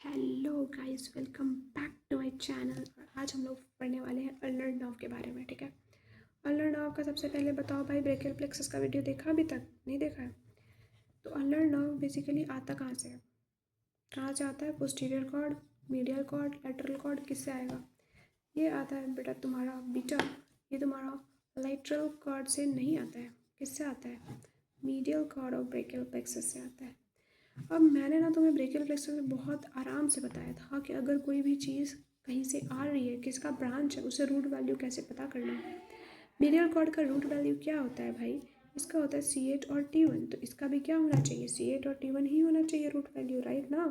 Hello guys, welcome back to my channel. और आज हम लोग पढ़ने वाले हैं अल्नर नर्व के बारे में। ठीक है, अल्नर नर्व का सबसे पहले बताओ भाई, ब्रेकियल प्लेक्सस का वीडियो देखा अभी तक? नहीं देखा है तो अल्नर नर्व बेसिकली आता कहाँ से है? कहाँ से आता है? Posterior cord, medial cord, lateral cord, किससे आएगा? ये आता है बेटा तुम्हारा बीटा, ये तुम्हारा लेटरल कॉर्ड से नहीं आता है। किससे आता है? मीडियल कॉर्ड और ब्रेकियल प्लेक्सस से आता है। अब मैंने ना तुम्हें ब्रेकियल प्लेक्सस में बहुत आराम से बताया था कि अगर कोई भी चीज़ कहीं से आ रही है, किसका ब्रांच है, उसे रूट वैल्यू कैसे पता करना है। मीडियल कॉर्ड का रूट वैल्यू क्या होता है भाई? इसका होता है C8 और T1। तो इसका भी क्या होना चाहिए? C8 और T1 ही होना चाहिए रूट वैल्यू, राइट ना?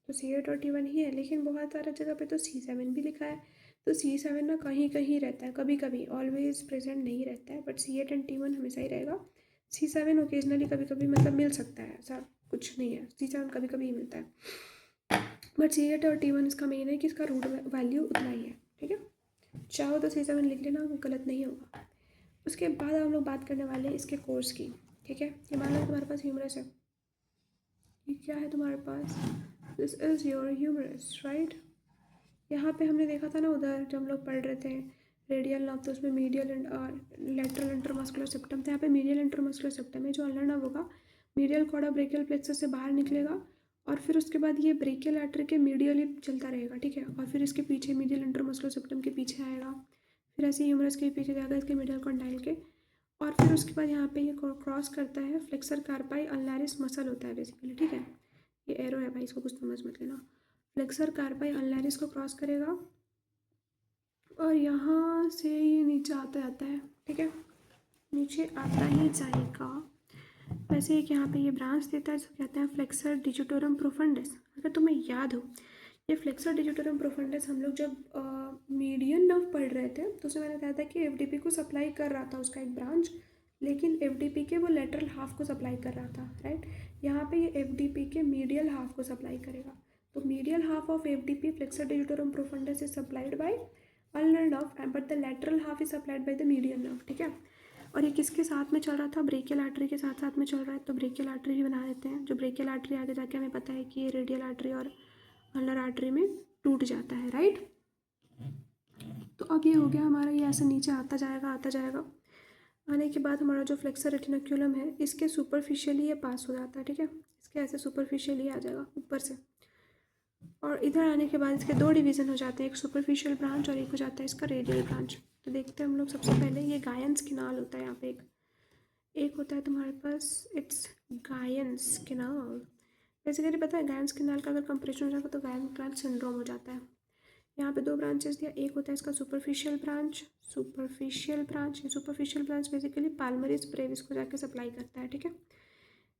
तो C8 और T1 ही है, लेकिन बहुत सारा जगह पे तो C7 भी लिखा है। तो C7 ना कहीं कहीं रहता है, कभी कभी, ऑलवेज प्रेजेंट नहीं रहता है, बट C8 एंड T1 हमेशा ही रहेगा। C7 ओकेजनली कभी कभी मतलब मिल सकता है, ऐसा कुछ नहीं है। C7 कभी कभी ही मिलता है, बट C8 और T1 इसका मेन है कि इसका रूट वैल्यू उतना ही है। ठीक है, चाहो तो C7 लिख लेना, गलत नहीं होगा। उसके बाद हम लोग बात करने वाले हैं इसके कोर्स की। ठीक है, ये मान लो तुम्हारे पास ह्यूमरस है। ये क्या है तुम्हारे पास? This is your humerus, right? यहाँ पे हमने देखा था ना उधर जब हम लोग पढ़ रहे थे रेडियल नर्व, तो उसमें मीडियल और लेटरल इंटरमस्कुलर सेप्टम था। यहाँ पे मीडियल इंटरमस्कुलर सेप्टम है। जो अल्नर नर्व होगा, मीडियल कॉर्ड और ब्रेकियल प्लेक्सस से बाहर निकलेगा, और फिर उसके बाद ये ब्रेकियल आर्टरी के मीडियल ही चलता रहेगा। ठीक है, और फिर इसके पीछे मीडियल इंटरमस्कुलर सेप्टम के पीछे आएगा, फिर ऐसे ह्यूमरस के पीछे जाएगा, इसके मीडियल कॉन्डाइल के, और फिर उसके बाद यहाँ पे ये क्रॉस करता है फ्लेक्सर कार्पाई अल्नारिस मसल होता है बेसिकली। ठीक है, ये एरो है भाई, इसको कुछ समझ मत लेना। फ्लेक्सर कार्पाई अल्नारिस को क्रॉस करेगा और यहाँ से ये नीचे आता जाता है। ठीक है, नीचे आता ही जाएगा। वैसे एक यहाँ पे ये ब्रांच देता है, जिसको कहते हैं फ्लेक्सर डिजिटोरम प्रोफंडस। अगर तुम्हें याद हो, ये फ्लेक्सर डिजिटोरम प्रोफंडस हम लोग जब मीडियन नर्व पढ़ रहे थे तो उसमें मैंने बताया था कि एफडीपी को सप्लाई कर रहा था उसका एक ब्रांच, लेकिन एफडीपी के वो लेटरल हाफ को सप्लाई कर रहा था, राइट? यहाँ पे ये एफडीपी के मीडियल हाफ को सप्लाई करेगा। तो medial half of FDP flexor digitorum profundis is supplied by ulnar nerve, but the lateral half is supplied by the medial nerve. ठीक है, और ये किसके साथ में चल रहा था? ब्रेकियल आर्टरी के साथ साथ में चल रहा है। तो ब्रेकियल आर्टरी ही बना देते हैं। जो ब्रेकियल आर्टरी आगे जाके हमें पता है कि ये रेडियल आर्टरी और अल्नर आर्टरी में टूट जाता है, राइट? तो अब ये हो गया हमारा, ये ऐसे नीचे आता जाएगा आता जाएगा। आने के बाद हमारा जो फ्लेक्सर रेटिनाक्यूलम है, इसके सुपरफिशियली ये पास हो जाता है। ठीक है, इसके ऐसे सुपरफिशियली आ जाएगा ऊपर से, और इधर आने के बाद इसके दो डिवीज़न हो जाते हैं, एक सुपरफिशियल ब्रांच और एक हो जाता है इसका रेडियल ब्रांच। तो देखते हैं हम लोग सबसे पहले, ये गायंस किनाल होता है यहाँ पे एक होता है तुम्हारे पास, इट्स गायंस किनाल। बेसिकली पता है, गायंस किनाल का अगर कंप्रेशन हो जाएगा तो गायंस किनाल सिंड्रोम हो जाता है। यहाँ पे दो ब्रांचेस दिया, एक होता है इसका सुपरफिशियल ब्रांच, सुपरफिशियल ब्रांच। ये सुपरफिशियल ब्रांच बेसिकली पाल्मरिस ब्रेविस को जाके सप्लाई करता है। ठीक है,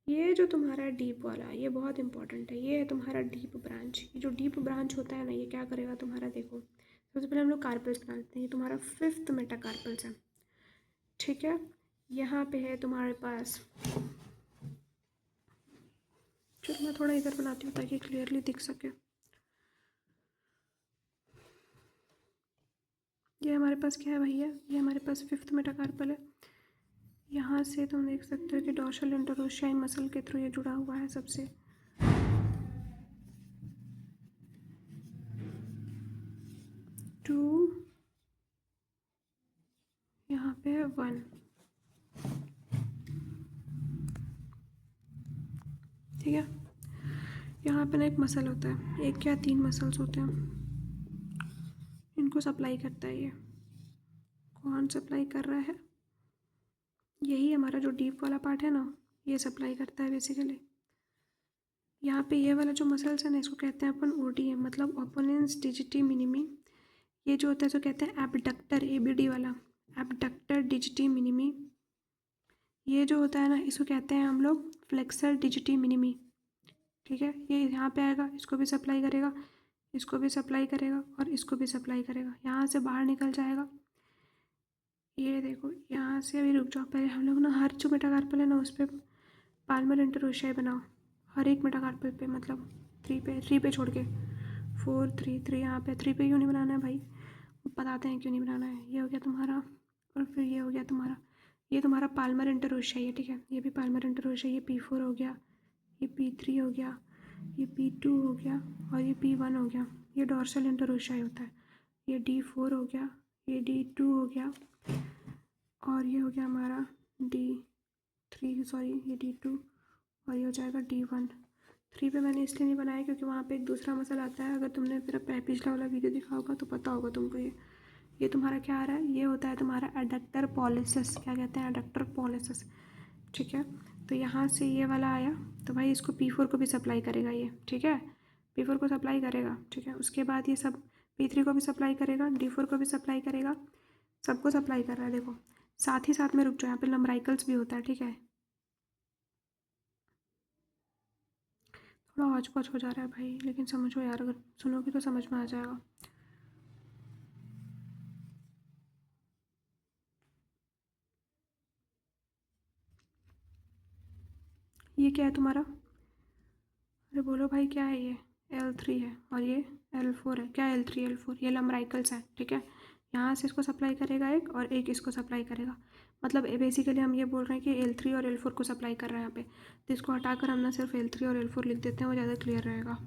ये जो तुम्हारा डीप वाला, ये बहुत इंपॉर्टेंट है, ये है तुम्हारा डीप ब्रांच। ये जो डीप ब्रांच होता है ना, ये क्या करेगा तुम्हारा, देखो सबसे पहले हम लोग कार्पल्स बनाते हैं। ये तुम्हारा 5th मेटाकार्पल्स है। ठीक है, यहाँ पे है तुम्हारे पास, चलो मैं थोड़ा इधर बनाती हूँ ताकि क्लियरली दिख सके। ये हमारे पास क्या है भैया? ये हमारे पास 5th मेटाकार्पल है। यहाँ से तुम देख सकते हो कि डॉर्सल इंटरोशियाई मसल के थ्रू ये जुड़ा हुआ है सबसे। टू, यहाँ पे है 1। ठीक है, यहाँ पे ना एक मसल होता है, एक या 3 मसल्स होते हैं, इनको सप्लाई करता है ये। कौन सप्लाई कर रहा है? यही हमारा जो डीप वाला पार्ट है ना, ये सप्लाई करता है बेसिकली। यहाँ पे ये वाला जो मसल्स है ना, इसको कहते हैं अपन ओडीएम, मतलब ओपोनेंस डिजिटी मिनिमी। ये जो होता है इसको कहते हैं एबडक्टर, एबीडी वाला, एबडक्टर डिजिटी मिनिमी। ये जो होता है ना, इसको कहते हैं हम लोग फ्लेक्सर डिजिटी मिनिमी। ठीक है, ये यहाँ पे आएगा, इसको भी सप्लाई करेगा, इसको भी सप्लाई करेगा और इसको भी सप्लाई करेगा। यहाँ से बाहर निकल जाएगा। ये देखो, यहाँ से अभी रुक जाओ, पहले हम लोग ना हर जो मेटाकार्पल है ना उस पर पाल्मर इंटरोशियाई बनाओ, हर एक मेटाकार्पल पे, मतलब 3 पे छोड़ के, 4 3 3, यहाँ पे 3 पे क्यों नहीं बनाना है भाई, बताते हैं क्यों नहीं बनाना है। ये हो गया तुम्हारा, और फिर ये हो गया तुम्हारा, ये तुम्हारा पाल्मर इंटरोशियाई है। ठीक है, ये भी पाल्मर इंटरोशियाई, ये P4 हो गया, ये P3 हो गया, ये P2 हो गया और ये P1 हो गया, ये डॉर्सल इंटरोशाई होता है। ये D4 हो गया, ये D2 हो गया और ये हो गया हमारा D3, सॉरी ये D2 और ये हो जाएगा D1। 3 पे मैंने इसलिए नहीं बनाया क्योंकि वहाँ पे एक दूसरा मसल आता है। अगर तुमने फिर पिछला वाला वीडियो देखा होगा तो पता होगा तुमको। ये तुम्हारा क्या आ रहा है, ये होता है तुम्हारा एडक्टर पॉलिसिस। क्या कहते हैं, एडक्टर पॉलिसिस। ठीक है, तो यहाँ से ये वाला आया तो भाई इसको P4 को भी सप्लाई करेगा ये। ठीक है, P4 को सप्लाई करेगा। ठीक है, उसके बाद ये सब P3 को भी सप्लाई करेगा, D4 को भी सप्लाई करेगा, सबको सप्लाई कर रहा है। देखो साथ ही साथ में रुक जाओ, यहाँ पे लम्बराइकल्स भी होता है। ठीक है, थोड़ा हौच पौच हो जा रहा है भाई, लेकिन समझो यार, अगर सुनोगे तो समझ में आ जाएगा। ये क्या है तुम्हारा, अरे बोलो भाई क्या है ये, L3 है और ये L4 है। क्या L3 L4, ये लम्बराइकल्स है। ठीक है, यहाँ से इसको सप्लाई करेगा एक और एक इसको सप्लाई करेगा। मतलब बेसिकली हम ये बोल रहे हैं कि L3 और L4 को सप्लाई कर रहा है यहाँ पे। तो इसको हटाकर हम ना सिर्फ L3 और L4 लिख देते हैं, वो ज़्यादा क्लियर रहेगा।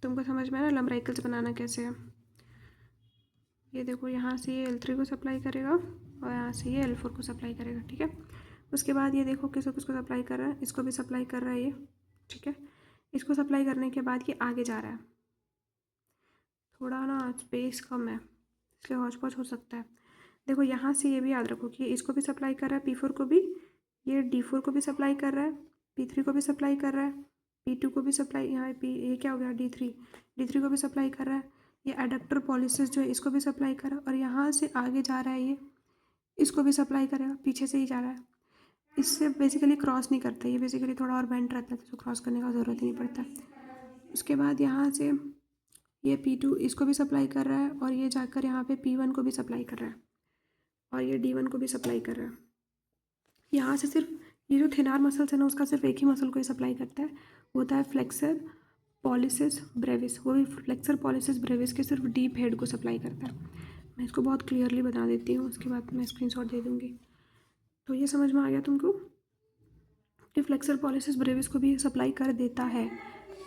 तुमको समझ में आया लम्बराइकल्स बनाना कैसे है। ये देखो यहाँ से ये L3 को सप्लाई करेगा और यहाँ से ये L4 को सप्लाई करेगा। ठीक है, उसके बाद ये देखो किसको किसको सप्लाई कर रहा है, इसको भी सप्लाई कर रहा है ये। ठीक है, इसको सप्लाई करने के बाद ये आगे जा रहा है। थोड़ा ना स्पेस कम है इसलिए हौच पौच हो सकता है। देखो यहाँ से ये भी याद रखो कि इसको भी सप्लाई कर रहा है P4 को भी, ये D4 को भी सप्लाई कर रहा है, P3 को भी सप्लाई कर रहा है, P2 को भी सप्लाई, यहाँ ये क्या हो गया D3 को भी सप्लाई कर रहा है। ये एडप्टर पॉलिसिस जो है इसको भी सप्लाई कर रहा है और यहाँ से आगे जा रहा है ये, इसको भी सप्लाई करेगा, पीछे से ही जा रहा है। इससे बेसिकली क्रॉस नहीं करता, ये बेसिकली थोड़ा और बेंड रहता है तो क्रॉस करने का ज़रूरत ही नहीं पड़ता। उसके बाद यहाँ से ये P2 इसको भी सप्लाई कर रहा है और ये जाकर यहाँ पे P1 को भी सप्लाई कर रहा है और ये D1 को भी सप्लाई कर रहा है। यहाँ से सिर्फ ये जो थिनार मसल्स है ना, उसका सिर्फ एक ही मसल को ही सप्लाई करता है, वो होता है फ्लेक्सर पॉलिसिस ब्रेविस। वो भी फ्लेक्सर पॉलिसिस ब्रेविस के सिर्फ डीप हेड को सप्लाई करता है। मैं इसको बहुत क्लियरली बता देती हूँ, उसके बाद मैं स्क्रीनशॉट दे दूँगी। तो ये समझ में आ गया तुमको कि फ्लेक्सर पॉलिसिस ब्रेविस को भी सप्लाई कर देता है।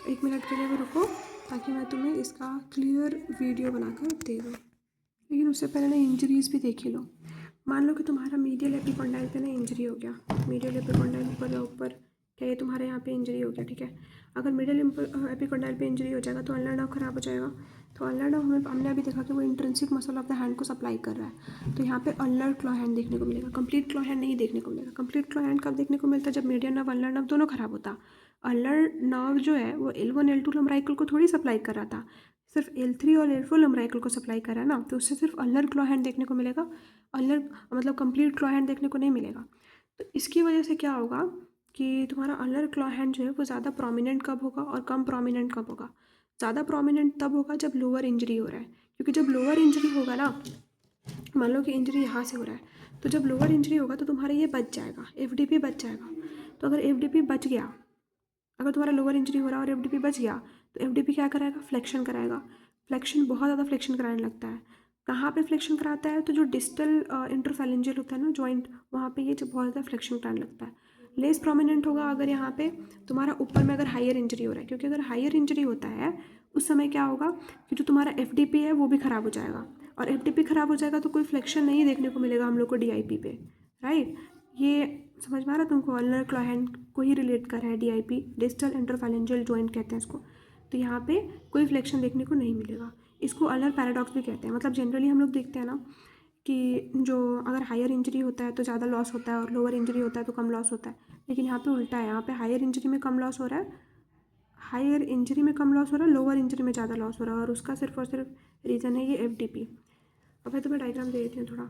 1 मिनट के लिए भी रुको ताकि मैं तुम्हें इसका क्लियर वीडियो बनाकर दे दूँ। लेकिन उससे पहले ना इंजरीज़ भी देख ही लो। मान लो कि तुम्हारा मीडियल एपिकॉन्डाइल पे ना इंजरी हो गया, मीडियल एपिकॉन्डाइल ऊपर क्या ये तुम्हारे यहाँ पे इंजरी हो गया। ठीक है, अगर मिडिल एपिकॉन्डाइल पे इंजरी हो जाएगा तो अल्नर नर्व खराब हो जाएगा। तो अल्नर नर्व हमने अभी देखा कि वो intrinsic muscle of the hand को सप्लाई कर रहा है। तो यहाँ पे अल्नर क्लॉ हैंड देखने को मिलेगा, कंप्लीट क्लॉ हैंड नहीं देखने को मिलेगा। कंप्लीट क्लॉ हैंड कब देखने को मिलता है, जब मीडियन नर्व अल्नर नर्व दोनों खराब होता। अल्नर नर्व जो है वो L1 L2 लम्बराइकल को थोड़ी सप्लाई कर रहा था, सिर्फ L3 और L4 लम्बराइकल को सप्लाई कर रहा है ना, तो उससे सिर्फ अल्नर क्लॉ हैंड देखने को मिलेगा, अल्नर मतलब कंप्लीट क्लॉ हैंड देखने को नहीं मिलेगा। तो इसकी वजह से क्या होगा कि तुम्हारा अल्नर क्लॉ हैंड जो है वो ज़्यादा प्रोमिनेंट कब होगा और कम प्रोमिनेंट कब होगा। ज़्यादा प्रोमिनेंट तब होगा जब लोअर इंजरी हो रहा है, क्योंकि जब लोअर इंजरी होगा ना, मान लो कि इंजरी यहाँ से हो रहा है, तो जब लोअर इंजरी होगा तो तुम्हारा ये बच जाएगा, FDP बच जाएगा। तो अगर FDP बच गया, अगर तुम्हारा लोअर इंजरी हो रहा है और FDP बच गया तो FDP क्या कराएगा, फ्लेक्शन कराएगा। फ्लेक्शन बहुत ज़्यादा फ्लेक्शन कराने लगता है। कहाँ पे फ्लेक्शन कराता है, तो जो डिस्टल इंटरफेरेंजियल होता है ना जॉइंट, वहाँ पे ये जो बहुत ज़्यादा फ्लेक्शन कराने लगता है। लेस प्रोमिनेंट होगा अगर यहाँ पे तुम्हारा ऊपर में अगर हायर इंजरी हो रहा है, क्योंकि अगर हायर इंजरी होता है उस समय क्या होगा कि जो तुम्हारा FDP है वो भी ख़राब हो जाएगा, और FDP ख़राब हो जाएगा तो कोई फ्लेक्शन नहीं देखने को मिलेगा हम लोग को DIP पे, राइट। ये समझ में आ रहा तुमको, अल्नर क्लॉ हैंड को ही रिलेट कर रहा है DIP, डिस्टल इंटरफेरेंजियल जॉइंट कहते हैं इसको। तो यहाँ पे कोई फ्लेक्शन देखने को नहीं मिलेगा, इसको अल्नर पैराडॉक्स भी कहते हैं। मतलब जनरली हम लोग देखते हैं ना कि जो अगर हायर इंजरी होता है तो ज़्यादा लॉस होता है और लोअर इंजरी होता है तो कम लॉस होता है, लेकिन यहाँ पे उल्टा है। यहाँ पे हायर इंजरी में कम लॉस हो रहा है, हायर इंजरी में कम लॉस हो रहा है, लोअर इंजरी में ज़्यादा लॉस हो रहा है, और उसका सिर्फ और सिर्फ रीज़न है ये FDP। अब मैं तुम्हें डायग्राम दे देती हूँ थोड़ा।